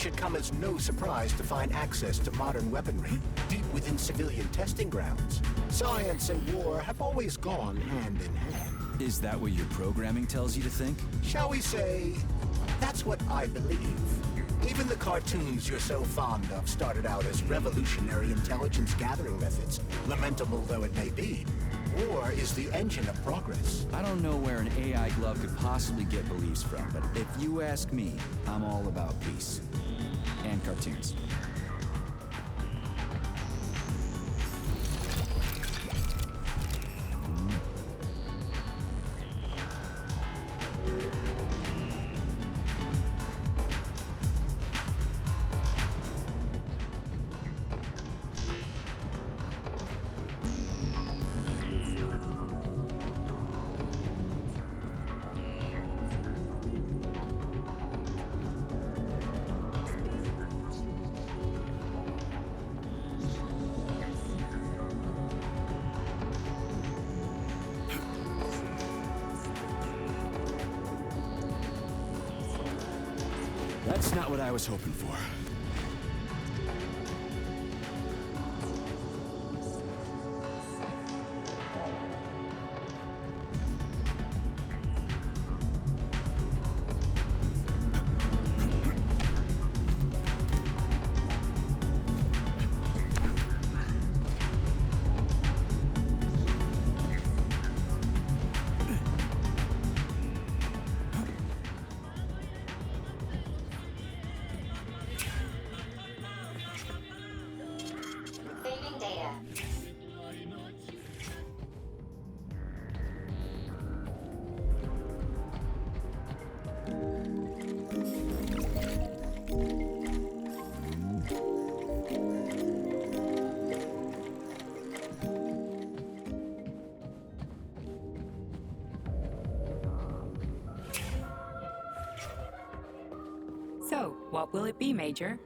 should come as no surprise to find access to modern weaponry deep within civilian testing grounds. Science and war have always gone hand in hand. Is that what your programming tells you to think? Shall we say, that's what I believe. Even the cartoons you're so fond of started out as revolutionary intelligence gathering methods, lamentable though it may be. War is the engine of progress. I don't know where an AI glove could possibly get beliefs from, but if you ask me, I'm all about peace. And cartoons. That's not what I was hoping for. Saving data. So, what will it be, Major?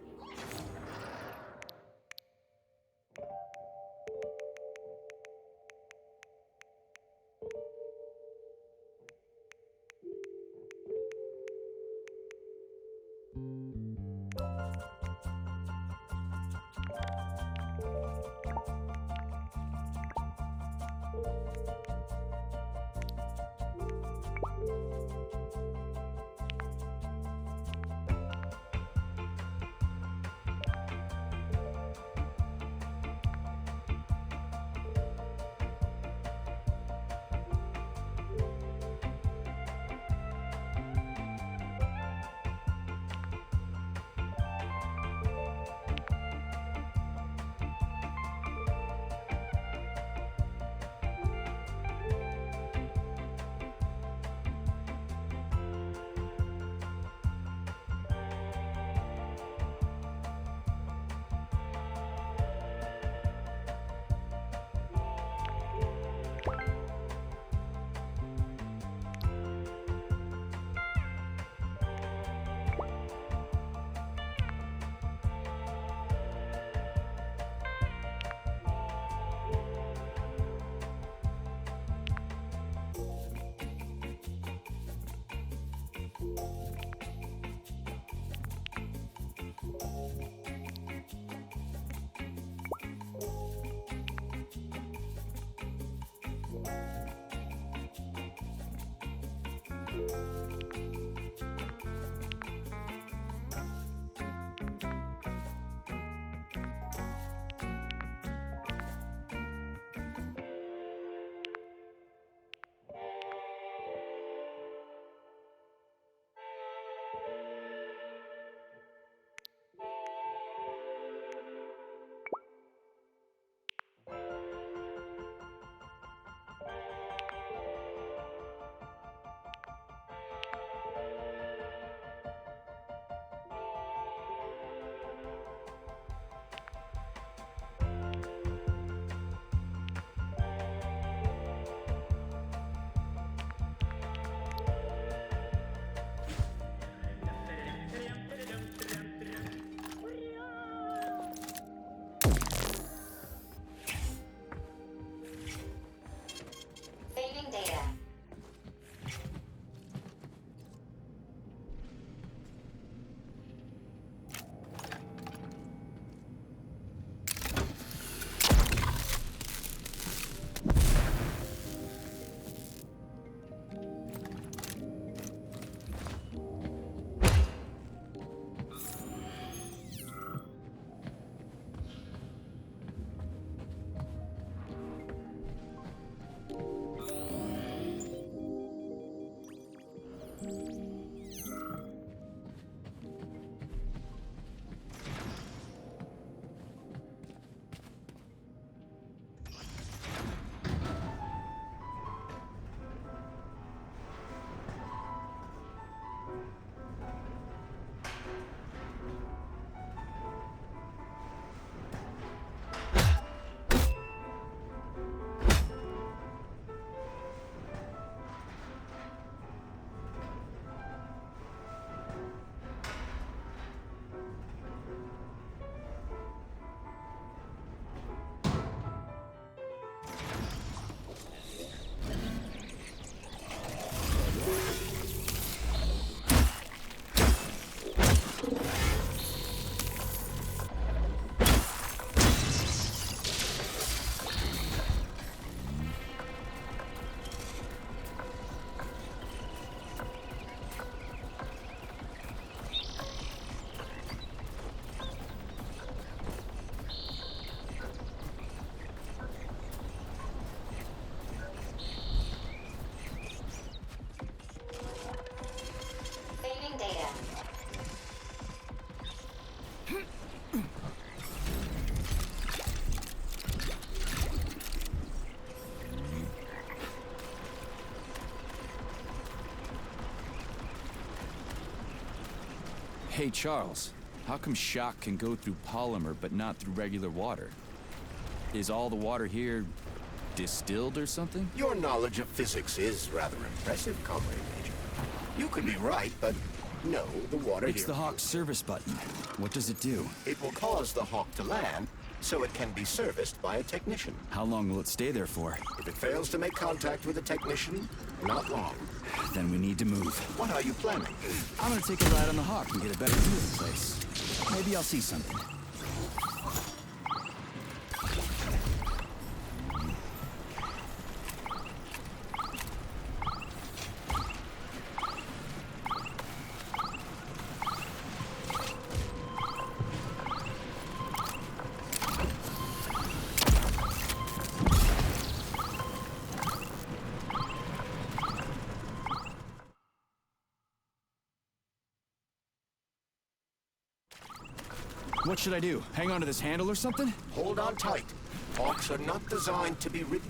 Hey, Charles. How come shock can go through polymer but not through regular water? Is all the water here distilled or something? Your knowledge of physics is rather impressive, Comrade Major. You could be right, but no, the water It's here... the Hawk service button. What does it do? It will cause the Hawk to land, so it can be serviced by a technician. How long will it stay there for? If it fails to make contact with a technician, not long. Then we need to move. What are you planning? I'm gonna take a ride on the Hawk and get a better view of the place. Maybe I'll see something. What should I do? Hang on to this handle or something? Hold on tight. Hawks are not designed to be ridden.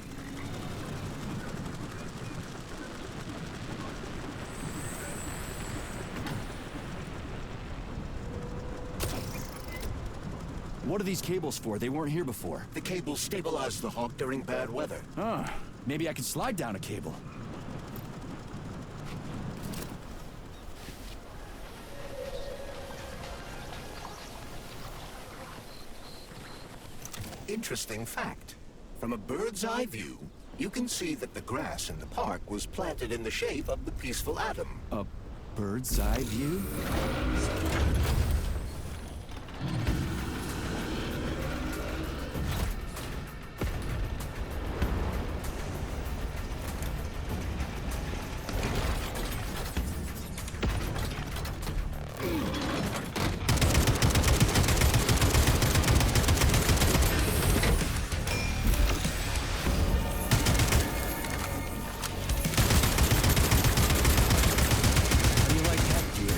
What are these cables for? They weren't here before. The cables stabilize the Hawk during bad weather. Ah, maybe I can slide down a cable. Interesting fact. From a bird's eye view, you can see that the grass in the park was planted in the shape of the peaceful atom. A bird's eye view? How do you like that view?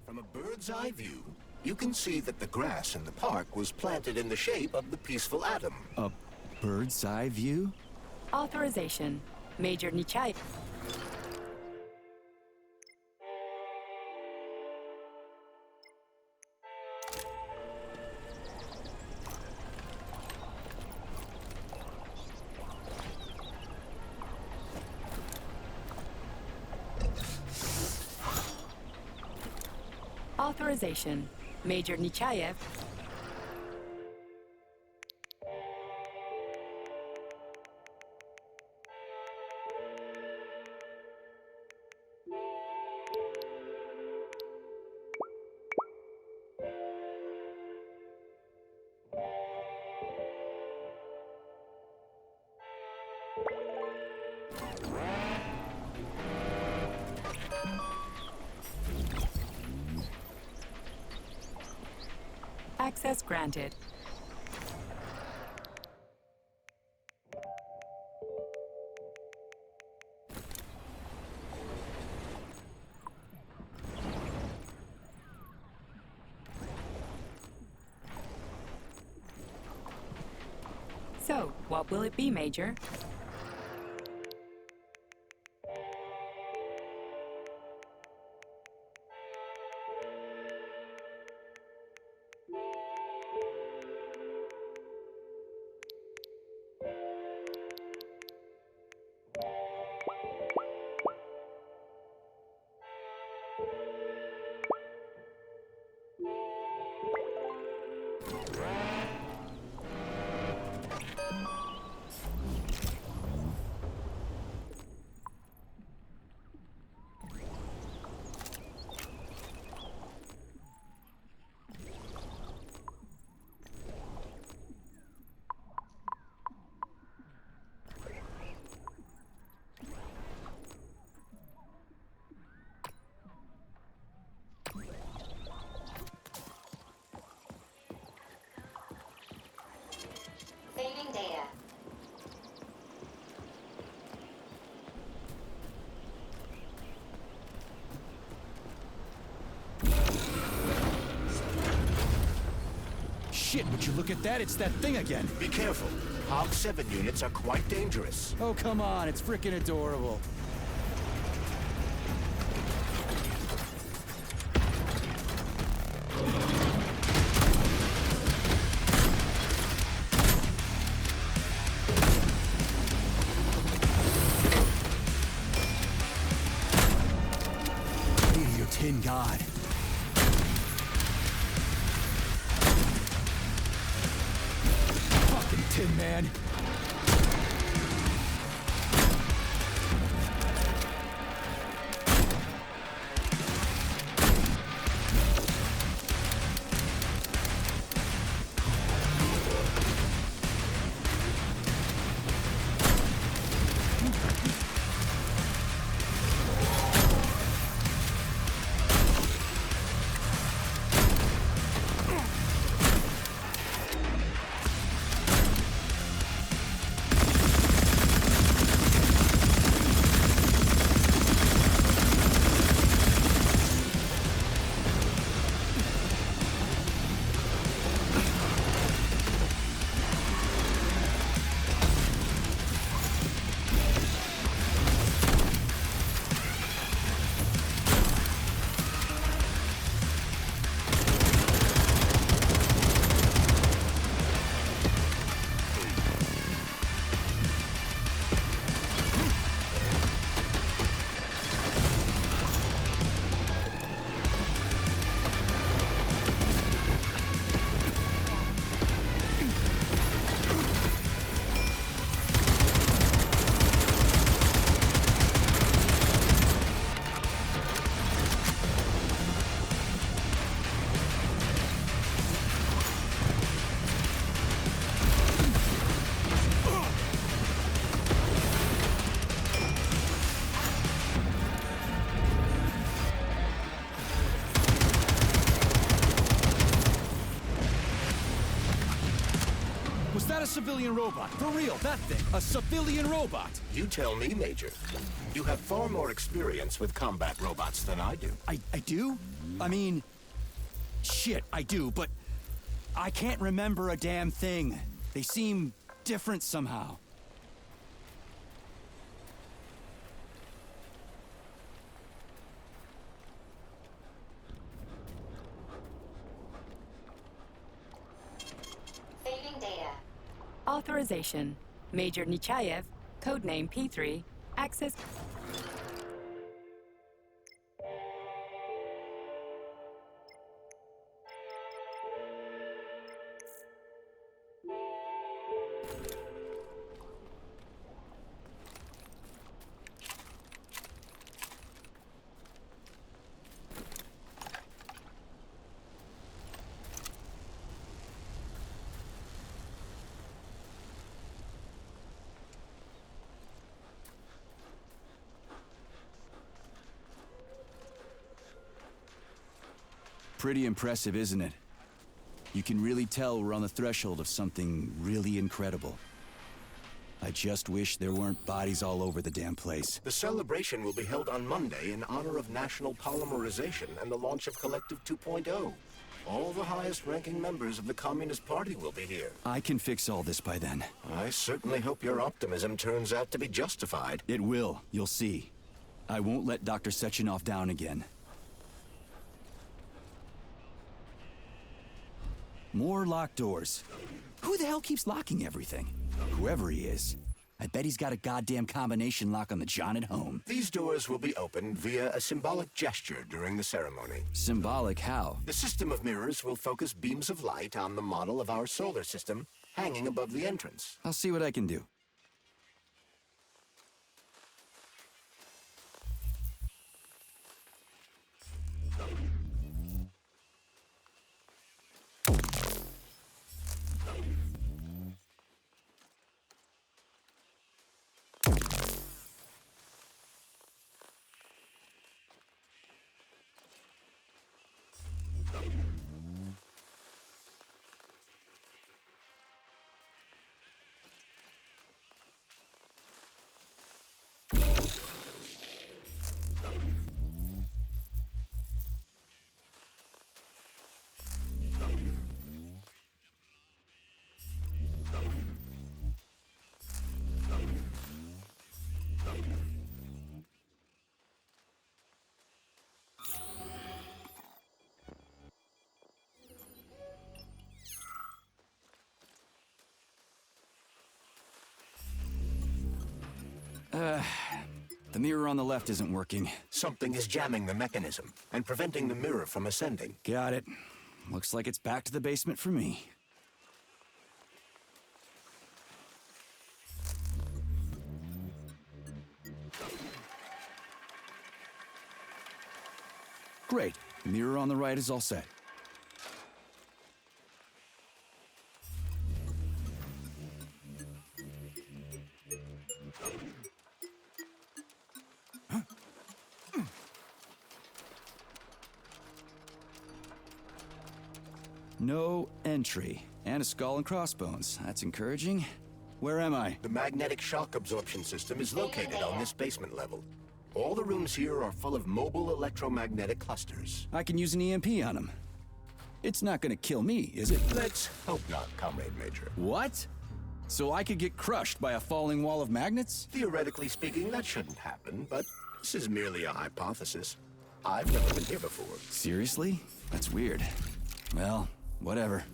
From a bird's eye view, you can see that the grass in the park was planted in the shape of the peaceful atom. A bird's eye view? Authorization. Major Nichai. Authorization. Major Nichayev. Access granted. So, what will it be, Major? shit, would you look at that? It's that thing again. Be careful. Hog 7 units are quite dangerous. Oh, come on, it's freaking adorable. Your tin god. Fucking Tin Man. Was that a civilian robot? For real, that thing. A civilian robot. You tell me, Major. You have far more experience with combat robots than I do. I do? I mean, shit, I do, but I can't remember a damn thing. They seem different somehow. Saving data. Authorization. Major Nechayev, codename P3, access... Pretty impressive, isn't it? You can really tell we're on the threshold of something really incredible. I just wish there weren't bodies all over the damn place. The celebration will be held on Monday in honor of National Polymerization and the launch of Collective 2.0. All the highest-ranking members of the Communist Party will be here. I can fix all this by then. I certainly hope your optimism turns out to be justified. It will, you'll see. I won't let Dr. Sechenov down again. More locked doors. Who the hell keeps locking everything? Whoever he is. I bet he's got a goddamn combination lock on the John at home. These doors will be opened via a symbolic gesture during the ceremony. Symbolic how? The system of mirrors will focus beams of light on the model of our solar system hanging above the entrance. I'll see what I can do. The mirror on the left isn't working. Something is jamming the mechanism and preventing the mirror from ascending. Got it. Looks like it's back to the basement for me. Great. Mirror on the right is all set. No entry. And a skull and crossbones. That's encouraging. Where am I? The magnetic shock absorption system is located on this basement level. All the rooms here are full of mobile electromagnetic clusters. I can use an EMP on him. It's not gonna kill me, is it? Let's hope not, Comrade Major. What? So I could get crushed by a falling wall of magnets? Theoretically speaking, that shouldn't happen, but this is merely a hypothesis. I've never been here before. Seriously? That's weird. Well, whatever.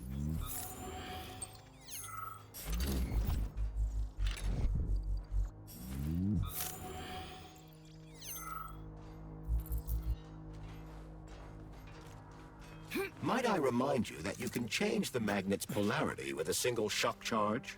Might I remind you that you can change the magnet's polarity with a single shock charge?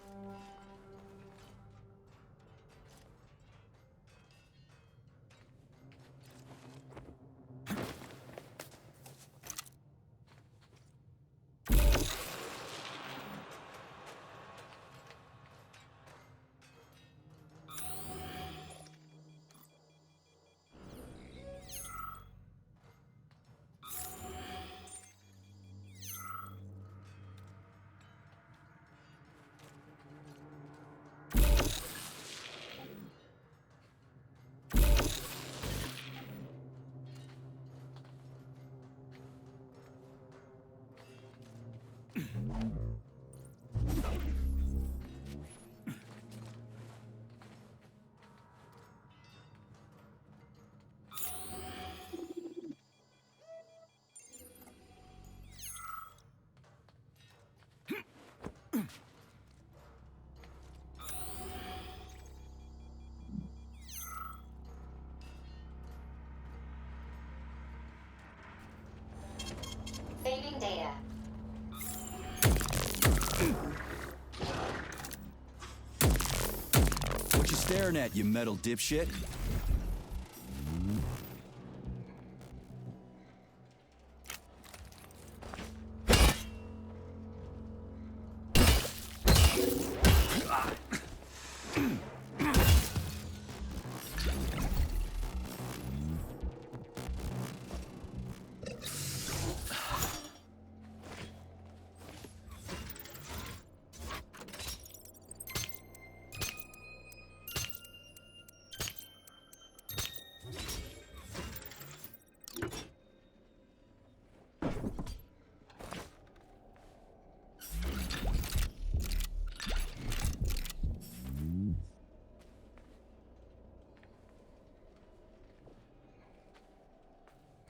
Saving data. What you staring at, you metal dipshit?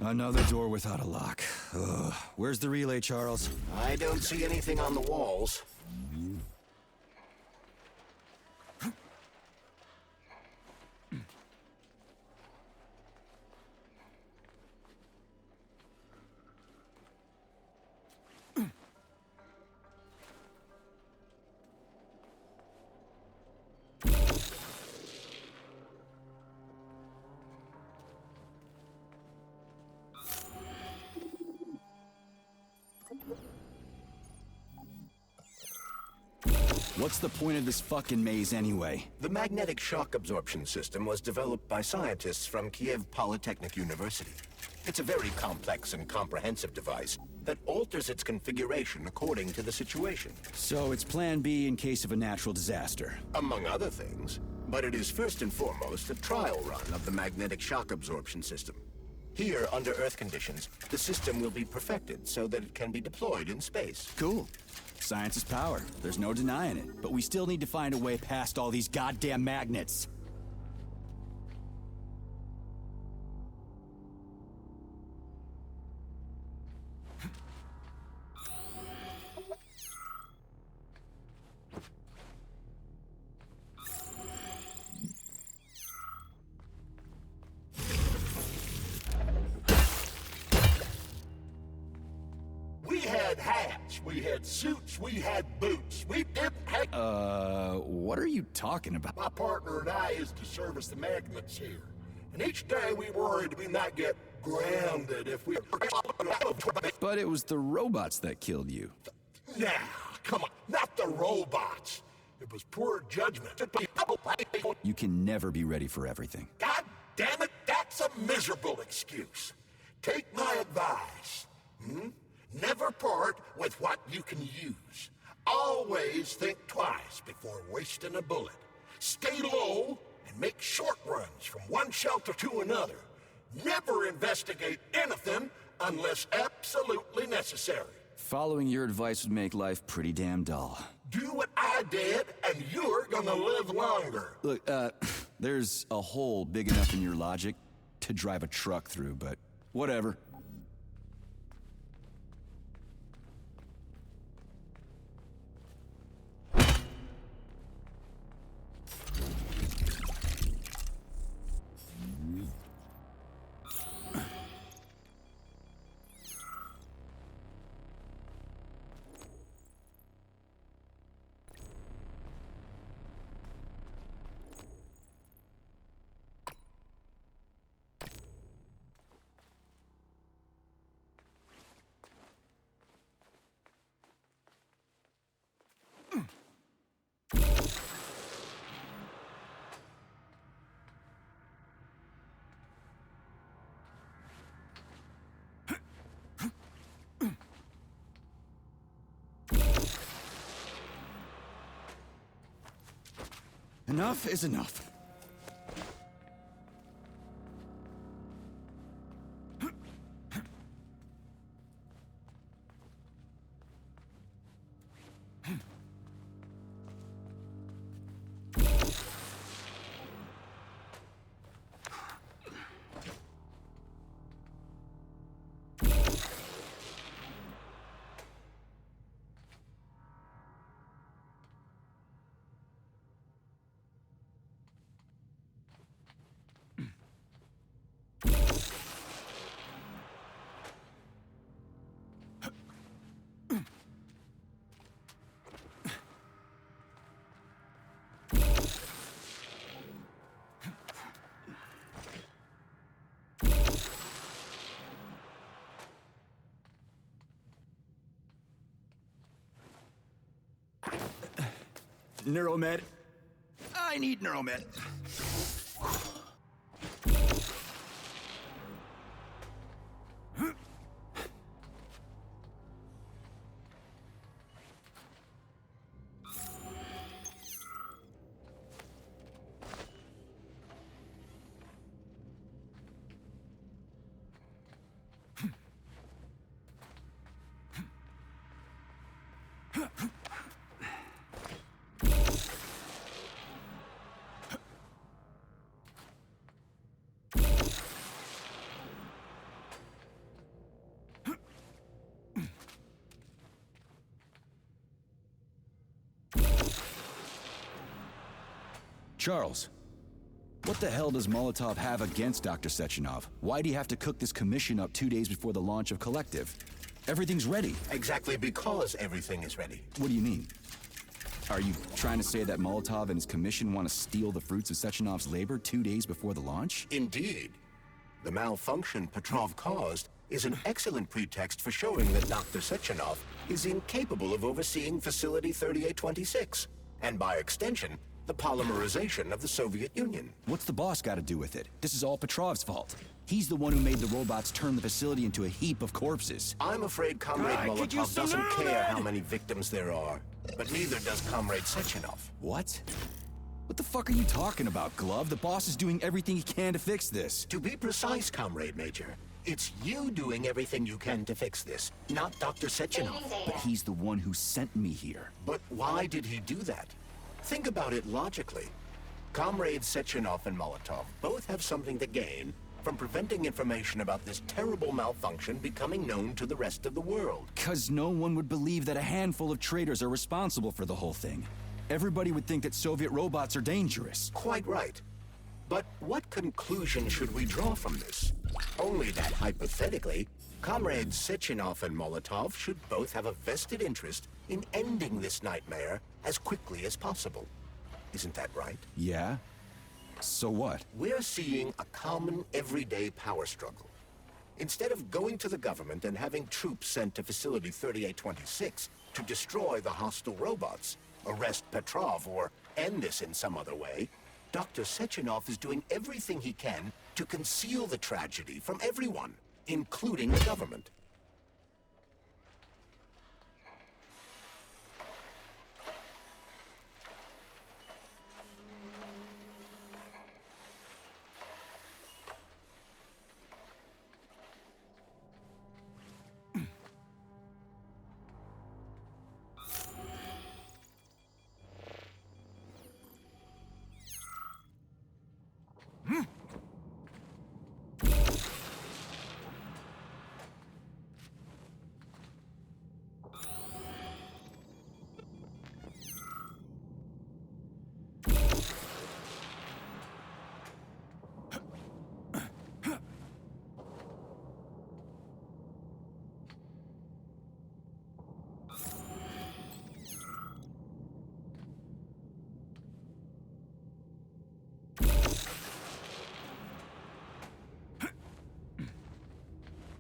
Another door without a lock. Ugh. Where's the relay, Charles? I don't see anything on the walls. What's the point of this fucking maze anyway? The magnetic shock absorption system was developed by scientists from Kiev Polytechnic University. It's a very complex and comprehensive device that alters its configuration according to the situation. So it's plan B in case of a natural disaster. Among other things, but it is first and foremost a trial run of the magnetic shock absorption system. Here, under Earth conditions, the system will be perfected so that it can be deployed in space. Cool. Science is power. There's no denying it. But we still need to find a way past all these goddamn magnets. had suits, we had boots. We didn't have... What are you talking about? My partner and I is to service the magnets here. And each day we worried we might get grounded if we... But it was the robots that killed you. Now, come on, not the robots. It was poor judgment. You can never be ready for everything. God damn it, that's a miserable excuse. Take my advice. Never part with what you can use. Always think twice before wasting a bullet. Stay low and make short runs from one shelter to another. Never investigate anything unless absolutely necessary. Following your advice would make life pretty damn dull. Do what I did, and you're gonna live longer. Look, there's a hole big enough in your logic to drive a truck through, but whatever. Enough is enough. Neuromed. I need Neuromed. Charles, what the hell does Molotov have against Dr. Sechenov? Why'd he have to cook this commission up 2 days before the launch of Collective? Everything's ready. Exactly because everything is ready. What do you mean? Are you trying to say that Molotov and his commission want to steal the fruits of Sechenov's labor 2 days before the launch? Indeed. The malfunction Petrov caused is an excellent pretext for showing that Dr. Sechenov is incapable of overseeing Facility 3826, and by extension, the polymerization of the Soviet Union. What's the boss got to do with it? This is all Petrov's fault. He's the one who made the robots turn the facility into a heap of corpses. I'm afraid Comrade Molotov doesn't care how many victims there are, but neither does Comrade Sechenov. What? What the fuck are you talking about, Glove? The boss is doing everything he can to fix this. To be precise, Comrade Major, it's you doing everything you can to fix this, not Dr. Sechenov. But he's the one who sent me here. But why did he do that? Think about it logically. Comrades Sechenov and Molotov both have something to gain from preventing information about this terrible malfunction becoming known to the rest of the world. 'Cause no one would believe that a handful of traitors are responsible for the whole thing. Everybody would think that Soviet robots are dangerous. Quite right. But what conclusion should we draw from this? Only that, hypothetically, Comrades Sechenov and Molotov should both have a vested interest in ending this nightmare as quickly as possible. Isn't that right? Yeah? So what? We're seeing a common, everyday power struggle. Instead of going to the government and having troops sent to Facility 3826 to destroy the hostile robots, arrest Petrov, or end this in some other way, Dr. Sechenov is doing everything he can to conceal the tragedy from everyone, including the government.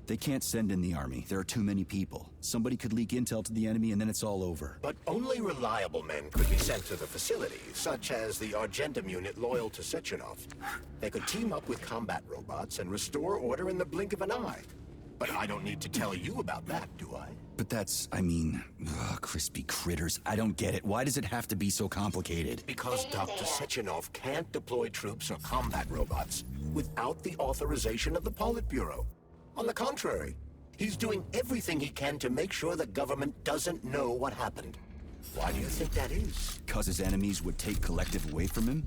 They can't send in the army. There are too many people. Somebody could leak intel to the enemy and then it's all over. But only reliable men could be sent to the facility, such as the Argentum unit loyal to Sechenov. They could team up with combat robots and restore order in the blink of an eye. But I don't need to tell you about that, do I? But that's, I mean, crispy critters. I don't get it. Why does it have to be so complicated? Because Dr. Sechenov can't deploy troops or combat robots without the authorization of the Politburo. On the contrary, he's doing everything he can to make sure the government doesn't know what happened. Why do you think that is? 'Cause his enemies would take Collective away from him?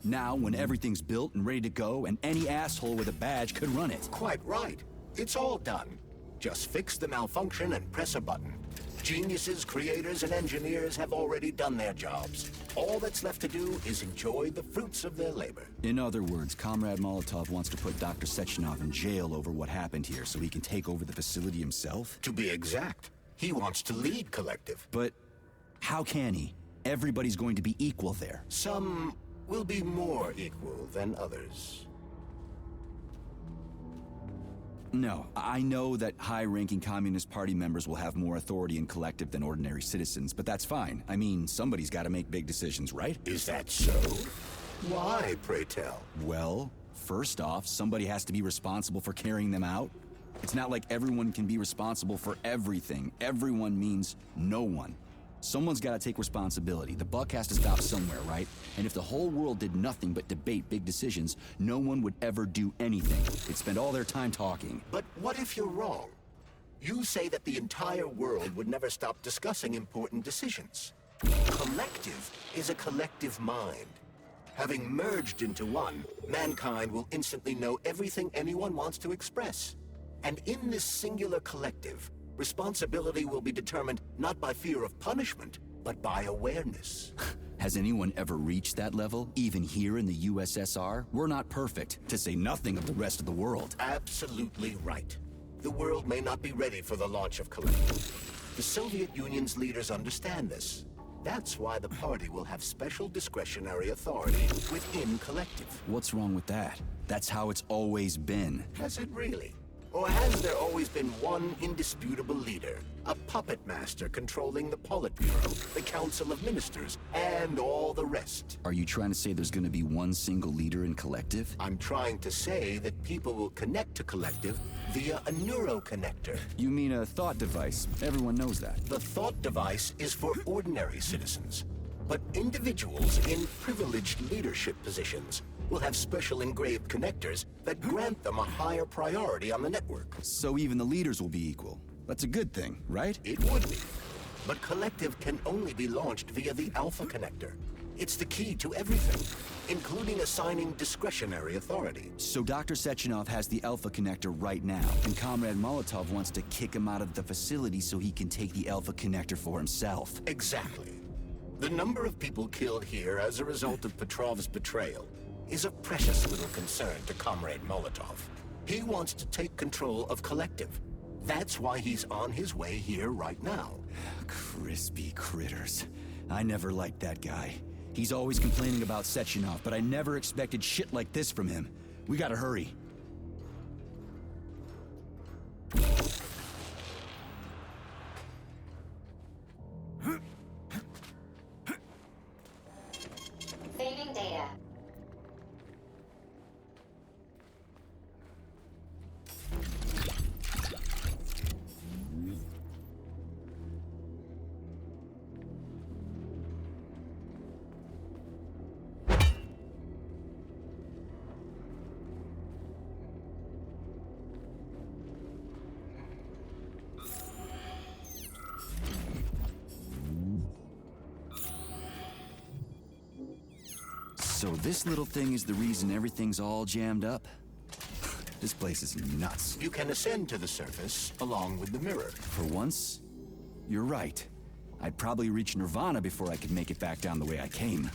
Now, when everything's built and ready to go, and any asshole with a badge could run it. Quite right. It's all done. Just fix the malfunction and press a button. Geniuses, creators, and engineers have already done their jobs. All that's left to do is enjoy the fruits of their labor. In other words, Comrade Molotov wants to put Dr. Sechenov in jail over what happened here so he can take over the facility himself? To be exact, he wants to lead Collective. But how can he? Everybody's going to be equal there. Some will be more equal than others. No, I know that high-ranking Communist Party members will have more authority in Collective than ordinary citizens, but that's fine. I mean, somebody's got to make big decisions, right? Is that so? Why, pray tell? Well, first off, somebody has to be responsible for carrying them out. It's not like everyone can be responsible for everything. Everyone means no one. Someone's got to take responsibility. The buck has to stop somewhere, right? And if the whole world did nothing but debate big decisions, no one would ever do anything. They'd spend all their time talking. But what if you're wrong? You say that the entire world would never stop discussing important decisions. Collective is a collective mind. Having merged into one, mankind will instantly know everything anyone wants to express. And in this singular collective, responsibility will be determined not by fear of punishment, but by awareness. Has anyone ever reached that level? Even here in the USSR? We're not perfect, to say nothing of the rest of the world. Absolutely right. The world may not be ready for the launch of Collective. The Soviet Union's leaders understand this. That's why the party will have special discretionary authority within Collective. What's wrong with that? That's how it's always been. Has it really? Or has there always been one indisputable leader? A puppet master controlling the Politburo, the Council of Ministers, and all the rest? Are you trying to say there's gonna be one single leader in Collective? I'm trying to say that people will connect to Collective via a neuroconnector. You mean a thought device. Everyone knows that. The thought device is for ordinary citizens, but individuals in privileged leadership positions will have special engraved connectors that grant them a higher priority on the network. So even the leaders will be equal. That's a good thing, right? It would be. But Collective can only be launched via the Alpha Connector. It's the key to everything, including assigning discretionary authority. So Dr. Sechenov has the Alpha Connector right now, and Comrade Molotov wants to kick him out of the facility so he can take the Alpha Connector for himself. Exactly. The number of people killed here as a result of Petrov's betrayal is of precious little concern to Comrade Molotov. He wants to take control of Collective. That's why he's on his way here right now. Crispy critters. I never liked that guy. He's always complaining about Sechenov, but I never expected shit like this from him. We gotta hurry. Saving data. So this little thing is the reason everything's all jammed up? This place is nuts. You can ascend to the surface along with the mirror. For once, you're right. I'd probably reach Nirvana before I could make it back down the way I came.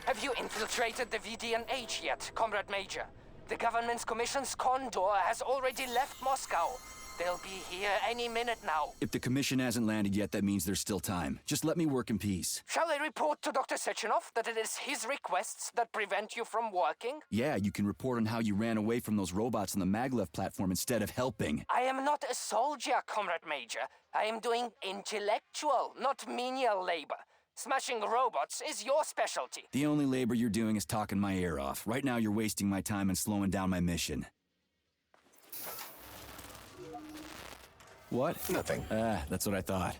Have you infiltrated the VDNH yet, Comrade Major? The government's commission's Condor has already left Moscow. They'll be here any minute now. If the commission hasn't landed yet, that means there's still time. Just let me work in peace. Shall I report to Dr. Sechenov that it is his requests that prevent you from working? Yeah, you can report on how you ran away from those robots on the Maglev platform instead of helping. I am not a soldier, Comrade Major. I am doing intellectual, not menial labor. Smashing robots is your specialty. The only labor you're doing is talking my ear off. Right now you're wasting my time and slowing down my mission. What? Nothing. That's what I thought.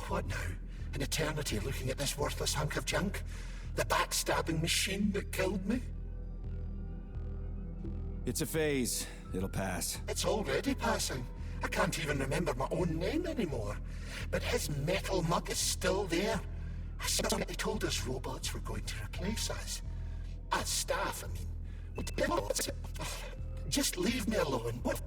What now? An eternity looking at this worthless hunk of junk? The backstabbing machine that killed me? It's a phase. It'll pass. It's already passing. I can't even remember my own name anymore. But his metal mug is still there. I saw they told us robots were going to replace us. As staff, I mean. Just leave me alone. What?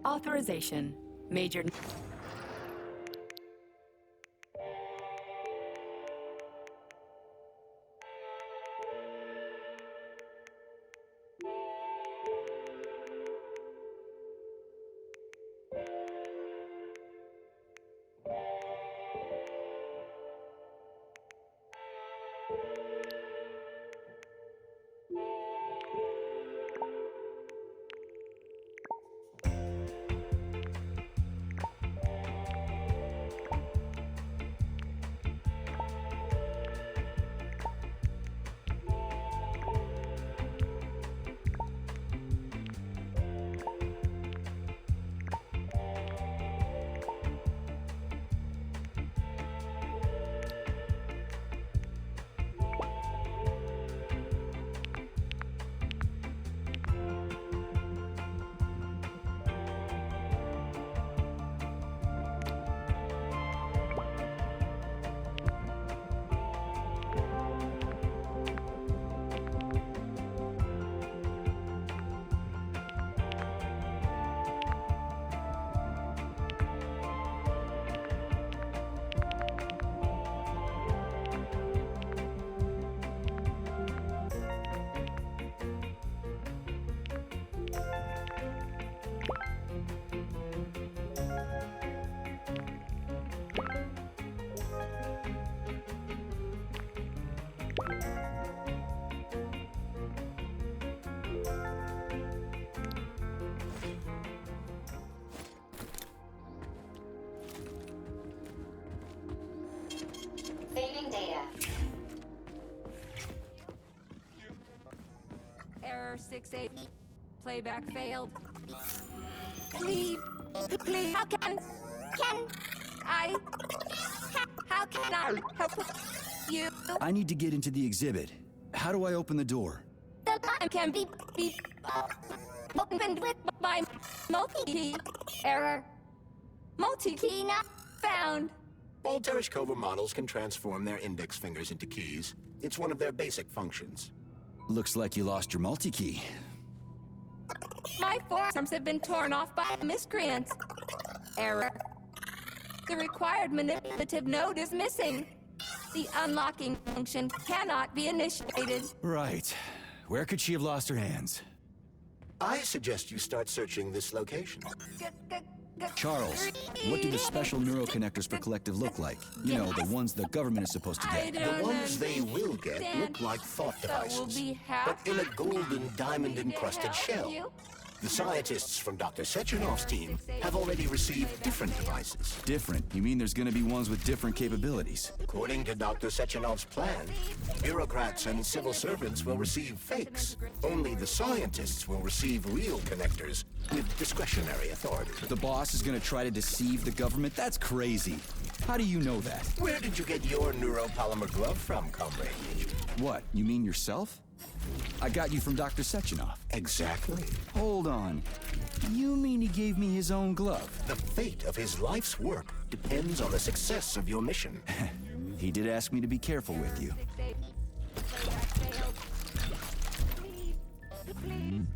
Authorization. Major... Saving data. Error 68. Playback failed. Please, how can I, how can I help you? I need to get into the exhibit. How do I open the door? The line can be opened with my multi-key. Error. Multi-key not found. All Tereshkova models can transform their index fingers into keys. It's one of their basic functions. Looks like you lost your multi-key. My forearms have been torn off by miscreants. Error. The required manipulative node is missing. The unlocking function cannot be initiated. Right. Where could she have lost her hands? I suggest you start searching this location. Charles, what do the special neuroconnectors for Collective look like? You know, the ones the government is supposed to I get. don't The ones they will get understand. look like thought That will devices, be but in a golden to diamond-encrusted help shell. you. The scientists from Dr. Sechenov's team have already received different devices. Different? You mean there's gonna be ones with different capabilities? According to Dr. Sechenov's plan, bureaucrats and civil servants will receive fakes. Only the scientists will receive real connectors with discretionary authority. The boss is gonna try to deceive the government? That's crazy. How do you know that? Where did you get your neuropolymer glove from, Comrade Major? What, you mean yourself? I got you from Dr. Sechenov. Exactly. Hold on. You mean he gave me his own glove? The fate of his life's work depends on the success of your mission. He did ask me to be careful with you. Please,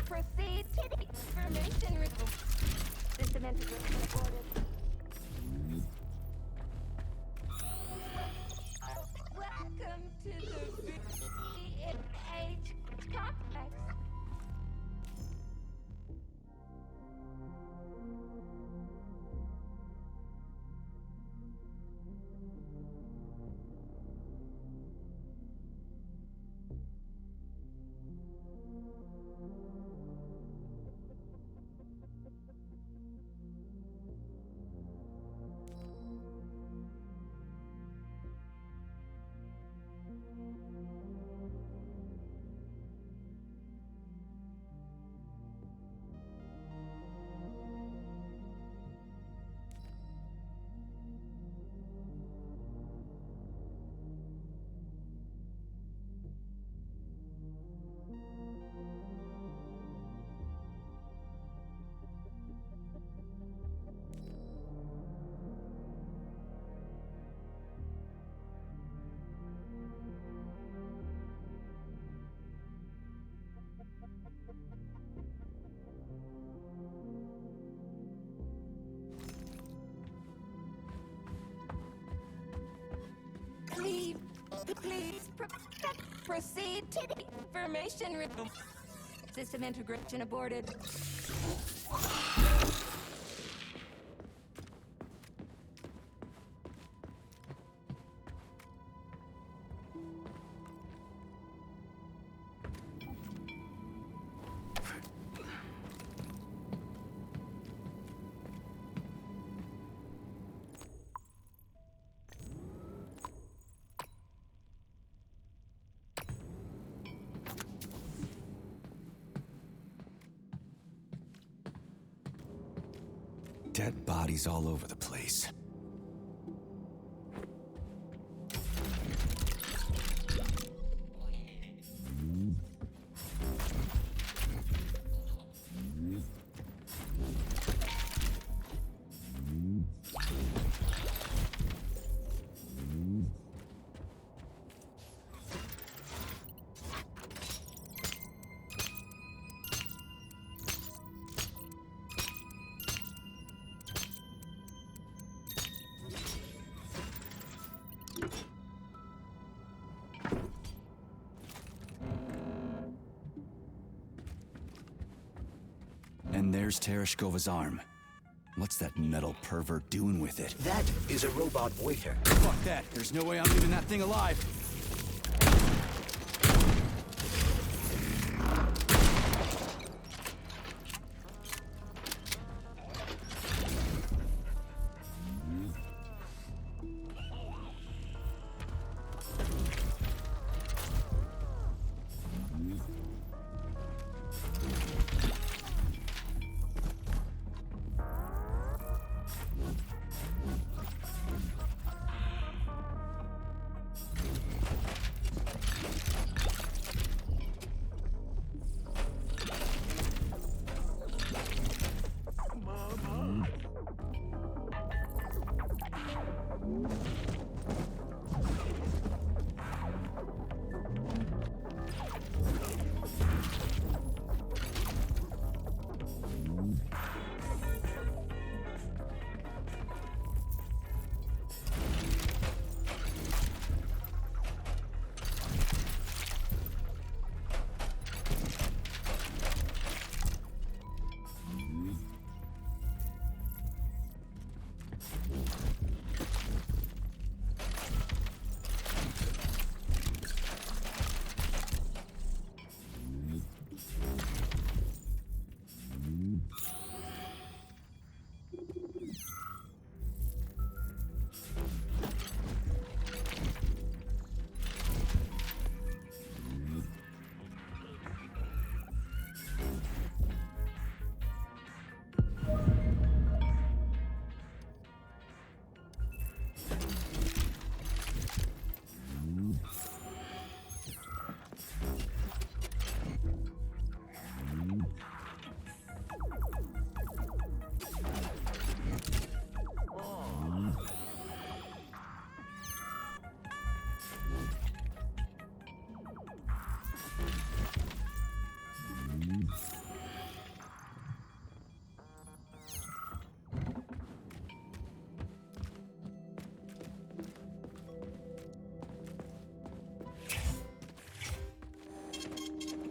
proceed to the information system entity recorded. Welcome to the VNH complex. Please proceed to the information room. System integration aborted. Dead bodies all over the place. And there's Tereshkova's arm. What's that metal pervert doing with it? That is a robot waiter. Fuck that. There's no way I'm leaving that thing alive.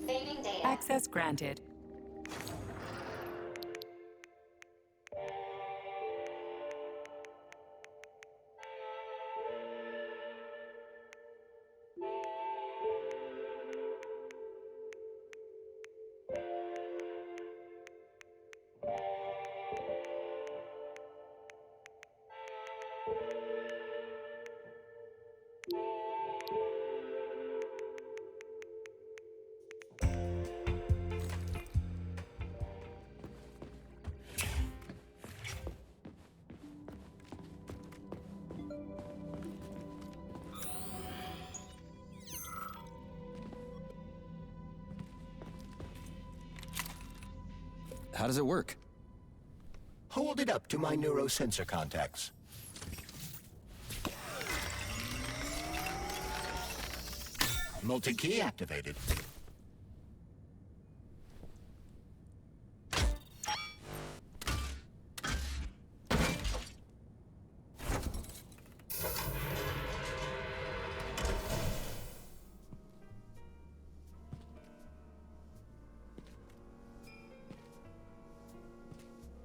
Saving data. Access granted. How does it work? Hold it up to my neurosensor contacts. Multi-key activated.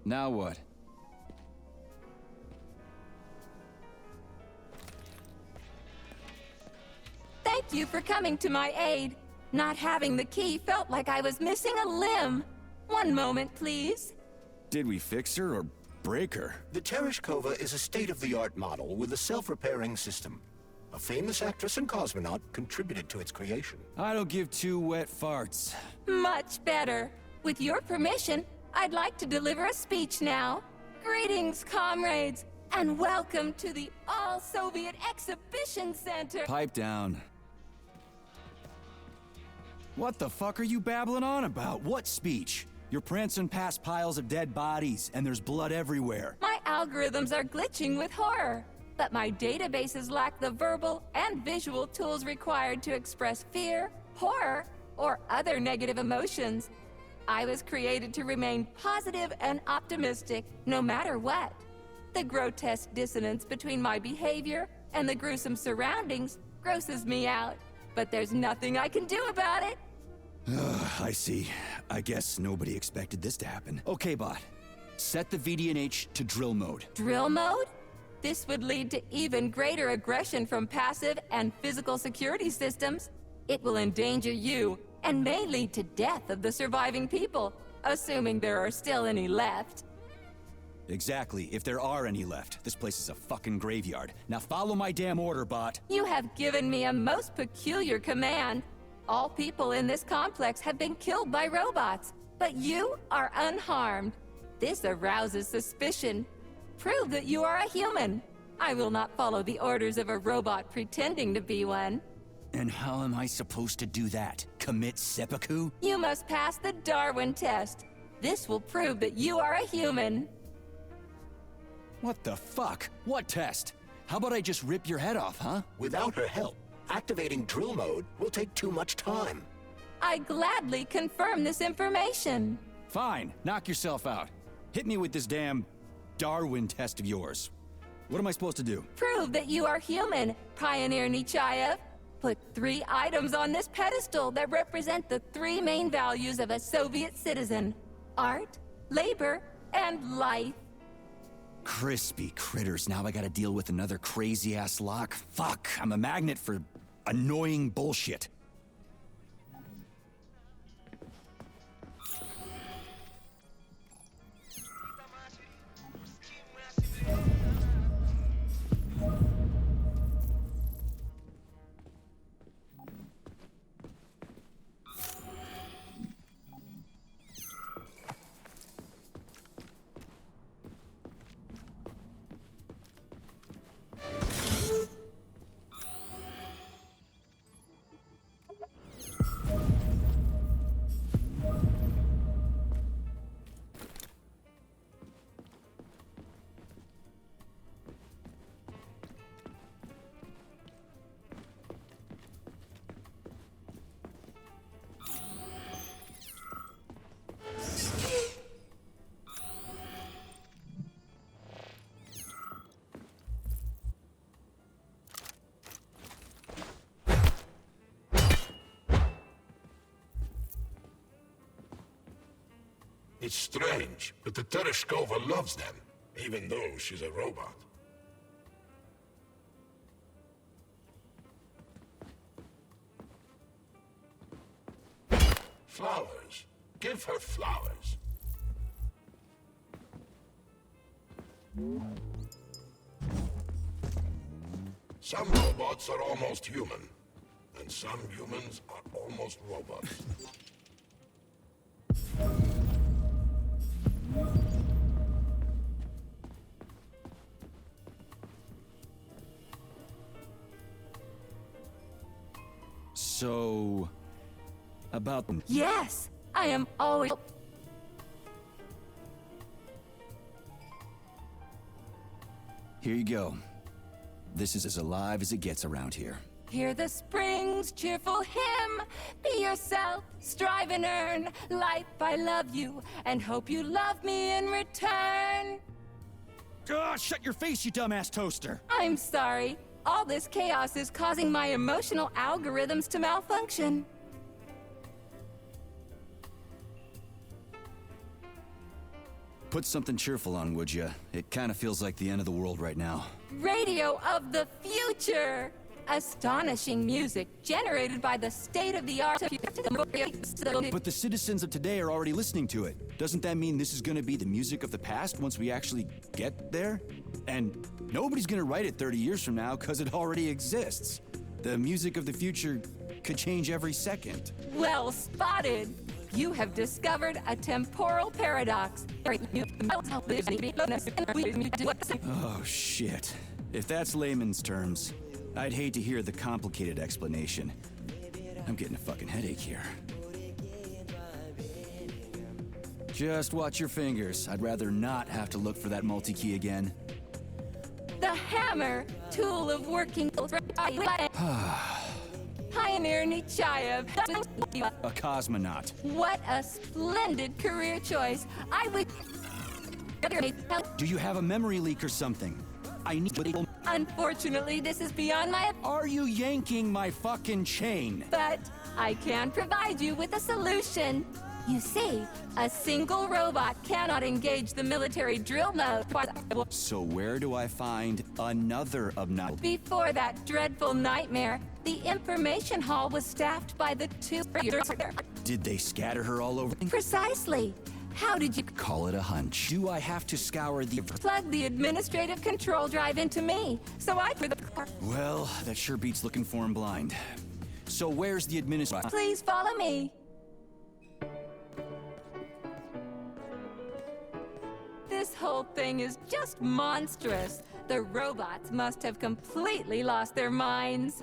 Now what? Thank you for coming to my aid. Not having the key felt like I was missing a limb. One moment, please. Did we fix her or break her? The Tereshkova is a state-of-the-art model with a self-repairing system. A famous actress and cosmonaut contributed to its creation. I don't give two wet farts. Much better. With your permission, I'd like to deliver a speech now. Greetings, comrades, and welcome to the All-Soviet Exhibition Center. Pipe down. What the fuck are you babbling on about? What speech? You're prancing past piles of dead bodies, and there's blood everywhere. My algorithms are glitching with horror, but my databases lack the verbal and visual tools required to express fear, horror, or other negative emotions. I was created to remain positive and optimistic, no matter what. The grotesque dissonance between my behavior and the gruesome surroundings grosses me out, but there's nothing I can do about it. I see. I guess nobody expected this to happen. Okay, bot. Set the VDNH to drill mode. Drill mode? This would lead to even greater aggression from passive and physical security systems. It will endanger you and may lead to death of the surviving people, assuming there are still any left. Exactly, if there are any left. This place is a fucking graveyard. Now follow my damn order, bot. You have given me a most peculiar command. All people in this complex have been killed by robots, but you are unharmed. This arouses suspicion. Prove that you are a human. I will not follow the orders of a robot pretending to be one. And how am I supposed to do that? Commit seppuku? You must pass the Darwin test. This will prove that you are a human. What the fuck? What test? How about I just rip your head off, huh? Without her help, activating drill mode will take too much time. I gladly confirm this information. Fine, knock yourself out. Hit me with this damn Darwin test of yours. What am I supposed to do? Prove that you are human, Pioneer Nechayev. Put 3 items on this pedestal that represent the 3 main values of a Soviet citizen: art, labor, and life. Crispy critters, now I gotta deal with another crazy-ass lock? Fuck, I'm a magnet for annoying bullshit. It's strange, but the Tereshkova loves them, even though she's a robot. Flowers. Give her flowers. Some robots are almost human, and some humans are almost robots. So... about them. Yes, I am always... Here you go. This is as alive as it gets around here. Hear the spring's cheerful hymn. Be yourself, strive and earn. Life, I love you, and hope you love me in return. Ah, shut your face, you dumbass toaster! I'm sorry. All this chaos is causing my emotional algorithms to malfunction. Put something cheerful on, would ya? It kind of feels like the end of the world right now. Radio of the future! Astonishing music generated by the state-of-the-art... But the citizens of today are already listening to it. Doesn't that mean this is gonna be the music of the past once we actually get there? And nobody's gonna write it 30 years from now because it already exists. The music of the future could change every second. Well spotted! You have discovered a temporal paradox. Oh, shit. If that's layman's terms, I'd hate to hear the complicated explanation. I'm getting a fucking headache here. Just watch your fingers. I'd rather not have to look for that multi-key again. The hammer, tool of working... Pioneer Nechayev. A cosmonaut. What a splendid career choice. I would... Do you have a memory leak or something? I need... Unfortunately, this is beyond my... Are you yanking my fucking chain? But I can provide you with a solution. You see, a single robot cannot engage the military drill mode. So where do I find another obnoxious... Before that dreadful nightmare, the information hall was staffed by the two... Did they scatter her all over? Precisely. How did you... Call it a hunch. Do I have to scour the... Plug the administrative control drive into me, so I... Well, that sure beats looking for him blind. So where's the administrative... Please follow me. This whole thing is just monstrous. The robots must have completely lost their minds.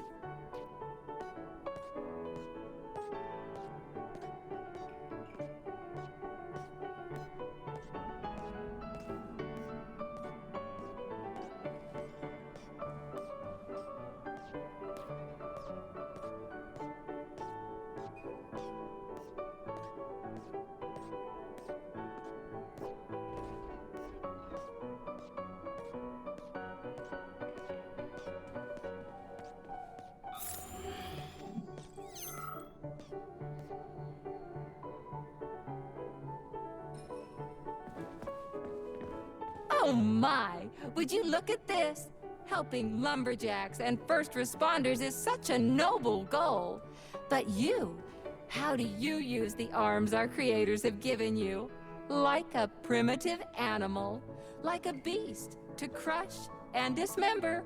Oh my! Would you look at this? Helping lumberjacks and first responders is such a noble goal. But you, how do you use the arms our creators have given you? Like a primitive animal, like a beast, to crush and dismember.